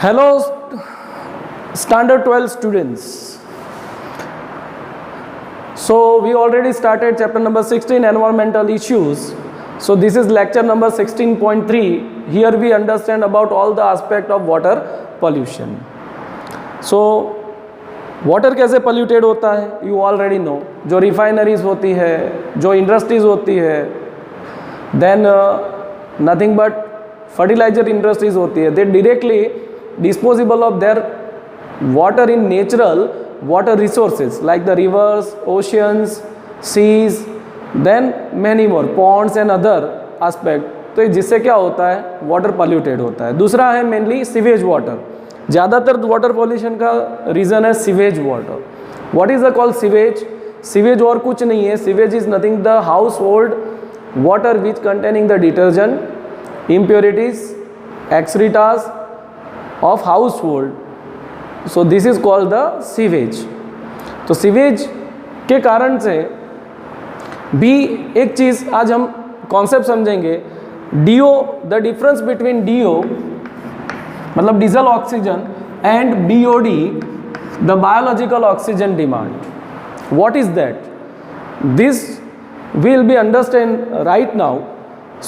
Hello, standard 12 students. So we already started chapter number 16, environmental issues. So this is lecture number 16.3. Here we understand about all the aspect of water pollution. So water कैसे polluted होता है, you already know. जो refineries होती है, जो industries होती है, then nothing but fertilizer industries होती है, they directly disposable of their water in natural water resources like the rivers, oceans, seas, then many more ponds and other aspect. तो जिससे क्या होता है, वाटर पोल्यूटेड होता है. दूसरा है मेनली सीवेज वाटर. ज़्यादातर वाटर पॉल्यूशन का रीज़न है sewage water. What is the called sewage? Sewage और कुछ नहीं है. Sewage is nothing the house hold water which containing the detergent, impurities, excretas of household. So this is called the sewage. तो sewage के कारण से भी एक चीज़ आज हम कॉन्सेप्ट समझेंगे. DO, the difference between DO मतलब diesel oxygen and BOD, the biological oxygen demand. What is that? This will be understand right now.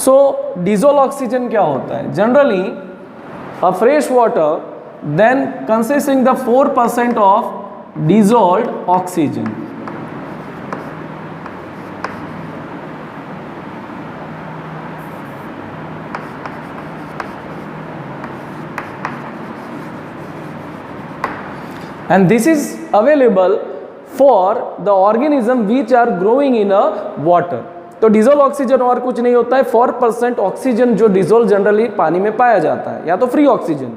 So diesel oxygen क्या होता है? Generally a fresh water then consisting the 4% of dissolved oxygen. And this is available for the organism which are growing in a water. तो dissolve oxygen और कुछ नहीं होता है, 4% oxygen जो डिजोल्व जनरली पानी में पाया जाता है, या तो फ्री ऑक्सीजन.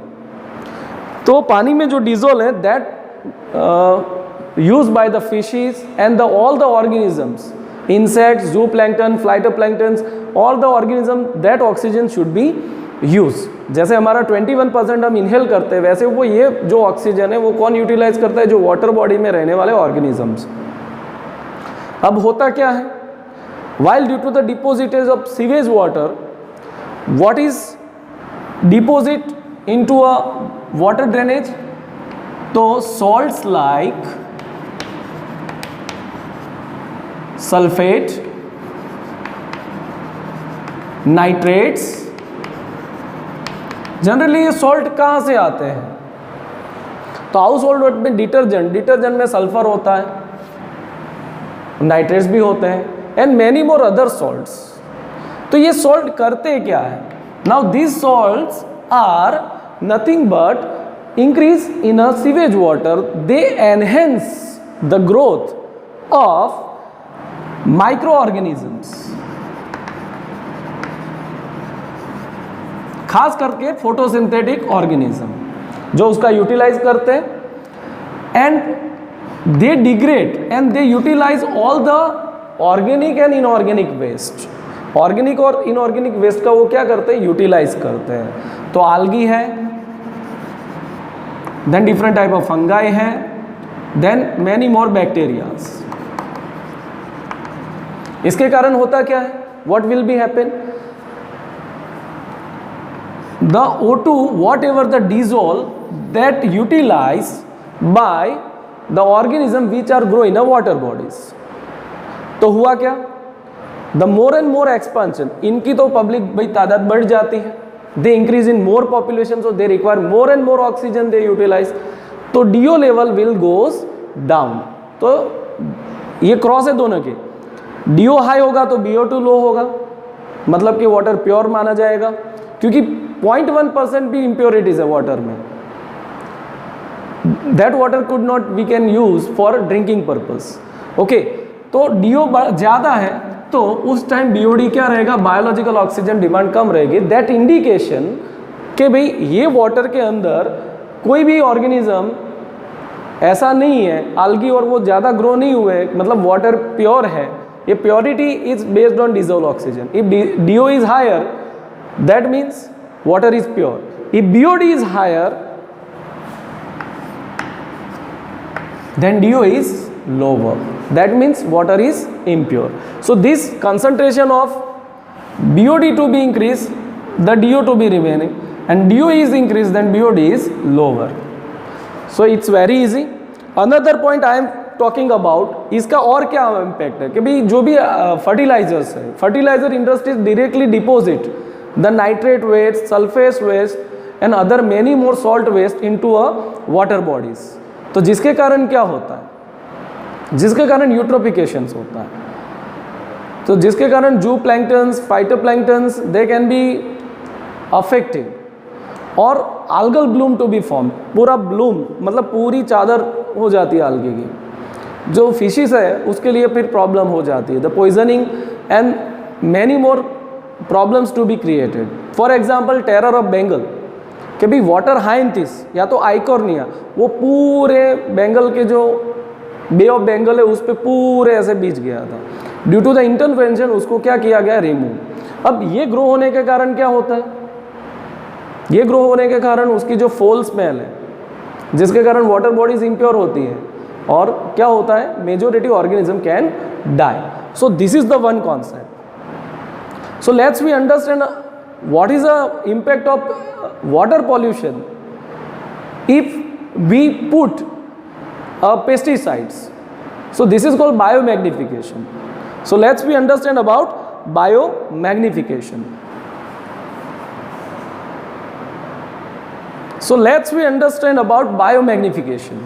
तो पानी में जो डिजोल्व है that use by the fishes and the all the organisms, insects, zooplankton, phytoplanktons, all the organism, that oxygen should be use. जैसे हमारा 21% हम इनहेल करते हैं, वैसे वो ये जो ऑक्सीजन है वो कौन यूटिलाइज करता है? जो वाटर बॉडी में रहने वाले ऑर्गेनिजम्स. अब होता क्या है? While due to the deposits of sewage water, what is deposit into a water drainage? तो salts like sulfate, nitrates. Generally ये सॉल्ट कहाँ से आते हैं? तो हाउस होल्ड में डिटर्जेंट में सल्फर होता है, नाइट्रेट्स भी होते हैं, and many more other salts. तो ये सॉल्ट करते क्या है? Now this salts are nothing but increase in a sewage water. They enhance the growth of microorganisms, खास करके फोटोसिंथेटिक ऑर्गेनिज्म जो उसका यूटिलाइज करते हैं. And they degrade and they utilize all the organic and inorganic waste. Organic और inorganic waste का वो क्या करते हैं? यूटिलाइज करते हैं. तो आल्गी है, then different type of fungi है, देन मैनी मोर बैक्टीरियाज. इसके कारण होता क्या है? What will be happen? The O2 whatever the dissolve that utilize by the organism which are grow in a water bodies. तो हुआ क्या? The more and more expansion, इनकी तो पब्लिक भाई तादाद बढ़ जाती है, they increase in more population, so they require more and more oxygen they utilize. तो DO level will goes down. तो ये क्रॉस है दोनों के. DO हाई होगा तो BO2 लो होगा, मतलब कि वाटर प्योर माना जाएगा, क्योंकि 0.1% भी इम्प्योरिटीज है वाटर में. That water could not we can use for drinking purpose. Okay, तो DO ज़्यादा है तो उस टाइम BOD क्या रहेगा? बायोलॉजिकल ऑक्सीजन डिमांड कम रहेगी. दैट इंडिकेशन कि भाई ये वाटर के अंदर कोई भी ऑर्गेनिज्म ऐसा नहीं है, आल्गी और वो ज़्यादा ग्रो नहीं हुए, मतलब वाटर प्योर है. ये purity is based on dissolve oxygen. If DO is higher that means water is pure. If BOD is higher then DO is lower, that means water is impure. So this concentration of BOD to be increased, the DO to be remaining, and DO is increased, then BOD is lower. So it's very easy. Another point I am talking about, इसका और क्या impact है कि भाई जो भी fertilizers है, fertilizer industries directly deposit the nitrate waste, sulphate waste and other many more salt waste into a water bodies. तो जिसके कारण क्या होता है, जिसके कारण यूट्रोफिकेशंस होता है, तो जिसके कारण zooplanktons, phytoplanktons they can be affected और algal bloom to be form. पूरा ब्लूम मतलब पूरी चादर हो जाती है algae की. जो फिशिस है उसके लिए फिर प्रॉब्लम हो जाती है, the poisoning and many more problems to be created. For example terror of Bengal, कि भाई वाटर हाइंथिस या तो आइकॉर्निया, वो पूरे बेंगल के जो बे ऑफ बेंगल है उस पर पूरे ऐसे बीच गया था. ड्यू टू द इंटरवेंशन उसको क्या किया गया, रिमूव. अब ये ग्रो होने के कारण क्या होता है, ये ग्रो होने के कारण उसकी जो फोल स्मेल है, जिसके कारण वाटर बॉडीज इम्प्योर होती है और क्या होता है, majority organism can die. So this is the one concept. So let's we understand what is the impact of water pollution if we put pesticides. So this is called biomagnification. So let's we understand about biomagnification. So let's we understand about biomagnification.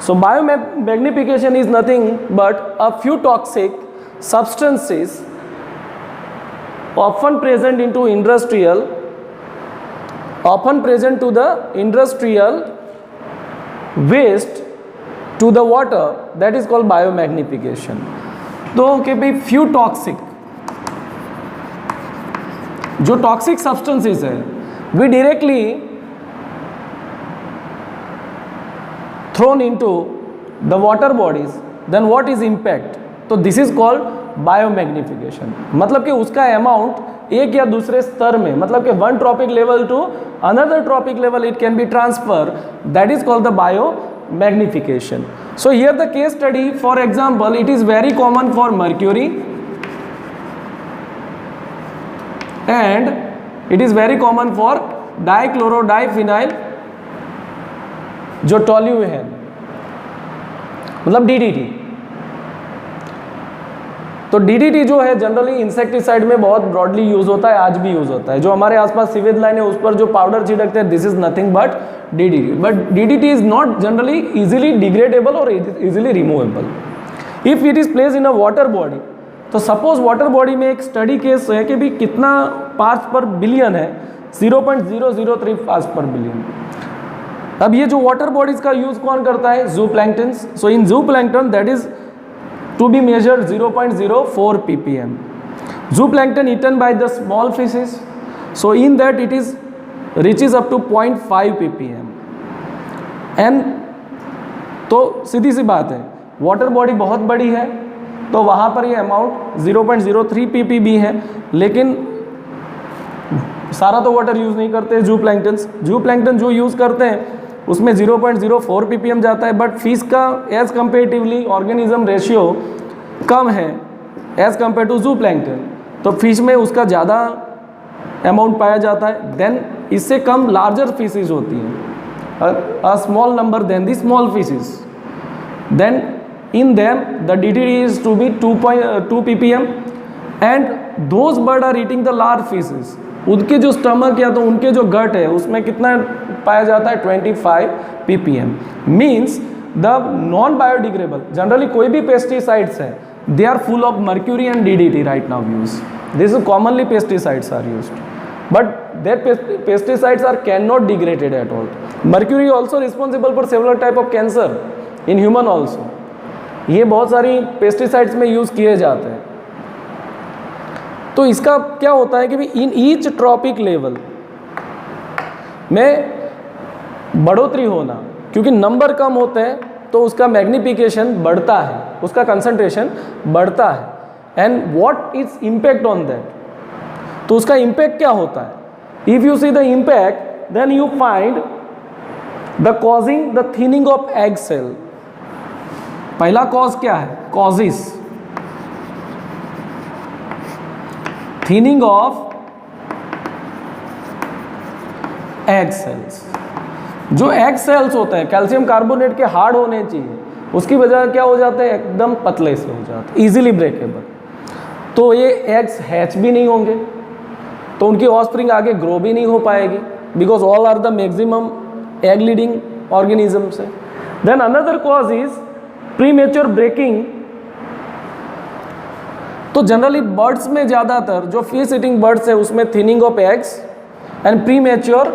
So biomagnification is nothing but a few toxic substances often present to the industrial waste to the water, that is called biomagnification. तो कि भाई few toxic, जो toxic substances है we directly thrown into the water bodies, then what is impact? तो this is called biomagnification. मतलब कि उसका amount एक या दूसरे स्तर में, मतलब कि one trophic level to another trophic level it can be transfer, that is called the biomagnification. So here the case study, for example it is very common for mercury and it is very common for dichlorodiphenyl जो toluene, मतलब DDT. तो DDT जो है generally insecticide में बहुत broadly use होता है, आज भी यूज होता है. जो हमारे आसपास सीवेज लाइन है उस पर जो पाउडर छिड़कते हैं, this is nothing but DDT. But DDT is not generally easily degradable और easily removable. If it is place in a water body, तो सपोज वाटर बॉडी में एक स्टडी केस है कि भी कितना पार्ट्स पर बिलियन है, 0.003 पार्ट्स पर बिलियन. अब ये जो वाटर बॉडीज का यूज कौन करता है, जू planktons. So in zooplankton that is to be measured 0.04 ppm. Zoo plankton eaten by the small fishes, so in that it is reaches up to 0.5 ppm. And तो सीधी सी बात है, water body बहुत बड़ी है तो वहाँ पर ये अमाउंट 0.03 ppb है, लेकिन सारा तो वाटर यूज़ नहीं करते जू प्लैंक्टन्स. जू प्लैंक्टन जो यूज़ करते हैं उसमें 0.04 ppm जाता है, बट फिश का एज कंपेरेटिवली ऑर्गेनिज्म रेशियो कम है एज कंपेयर टू जू प्लैंक्टन, तो फिश में उसका ज़्यादा अमाउंट पाया जाता है. देन इससे कम लार्जर फिशेज होती हैं, a small number then the small fishes. Then in them the DDT is to be 2 ppm and those bird are eating the large fishes. उनके जो स्टमक या तो उनके जो गट है उसमें कितना पाया जाता है, 25 ppm. Means the non biodegradable, generally कोई भी पेस्टिसाइड्स है, they are full of mercury and DDT right now used. This is commonly pesticides are used, but their pesticides are cannot degraded at all. Mercury also responsible for several type of cancer in human also. ये बहुत सारी pesticides में use किए जाते हैं. तो इसका क्या होता है कि भी इन ईच ट्रॉपिक लेवल में बढ़ोतरी होना, क्योंकि नंबर कम होते हैं तो उसका मैग्निफिकेशन बढ़ता है, उसका कंसंट्रेशन बढ़ता है. And what is impact on that, तो उसका इम्पैक्ट क्या होता है. If you see the impact then you find the causing the thinning of egg cell. पहला कॉज क्या है, causes thinning of egg cells. जो एग सेल्स होते हैं कैल्शियम कार्बोनेट के हार्ड होने चाहिए, उसकी वजह क्या हो जाते हैं, एकदम पतले से हो जाते हैं, इजीली ब्रेकेबल। तो ये एग्स हैच भी नहीं होंगे, तो उनकी ऑफस्प्रिंग आगे ग्रो भी नहीं हो पाएगी, because all are the maximum egg leading organisms है। Then another cause is premature breaking. तो जनरली बर्ड्स में ज़्यादातर जो फिश ईटिंग बर्ड्स है उसमें thinning of eggs and premature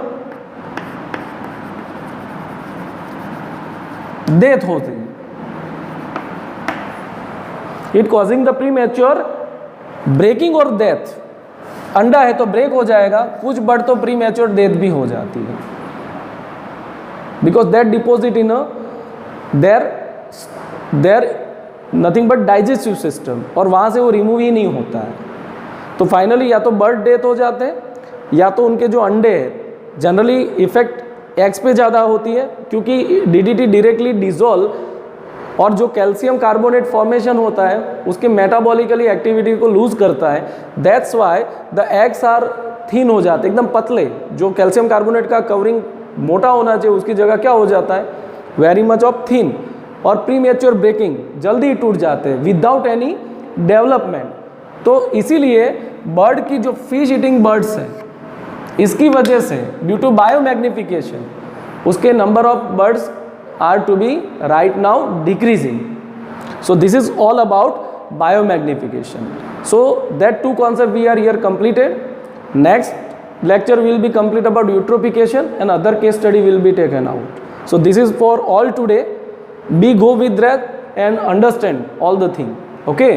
death होती है, it causing the premature breaking और डेथ। अंडा है तो ब्रेक हो जाएगा, कुछ बर्ड तो प्रीमेच्योर डेथ भी हो जाती है, because that deposit in their nothing but digestive system, और वहाँ से वो रिमूव ही नहीं होता है। तो फाइनली या तो बर्ड डेथ हो जाते हैं, या तो उनके जो अंडे हैं जनरली इफेक्ट एग्स पे ज़्यादा होती है, क्योंकि डीडीटी डायरेक्टली डिजोल्व, और जो कैल्शियम कार्बोनेट फॉर्मेशन होता है उसके मेटाबॉलिकली एक्टिविटी को लूज करता है। That's why the eggs are thin हो जाते, एकदम पतले। जो कैल्शियम कार्बोनेट का कवरिंग मोटा होना चाहिए उसकी जगह क्या हो जाता है, वेरी मच ऑफ थिन, और प्रीमेच्योर ब्रेकिंग, जल्दी टूट जाते हैं विदाउट एनी डेवलपमेंट। तो इसीलिए बर्ड की जो फिश ईटिंग बर्ड्स हैं, इसकी वजह से ड्यू टू बायोमैग्निफिकेशन उसके number of birds are to be right now decreasing. So this is all about biomagnification. So that two concept we are here completed. Next lecture will be complete about eutrophication and other case study will be taken out. So this is for all today. Be go with that and understand all the thing. Okay,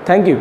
thank you.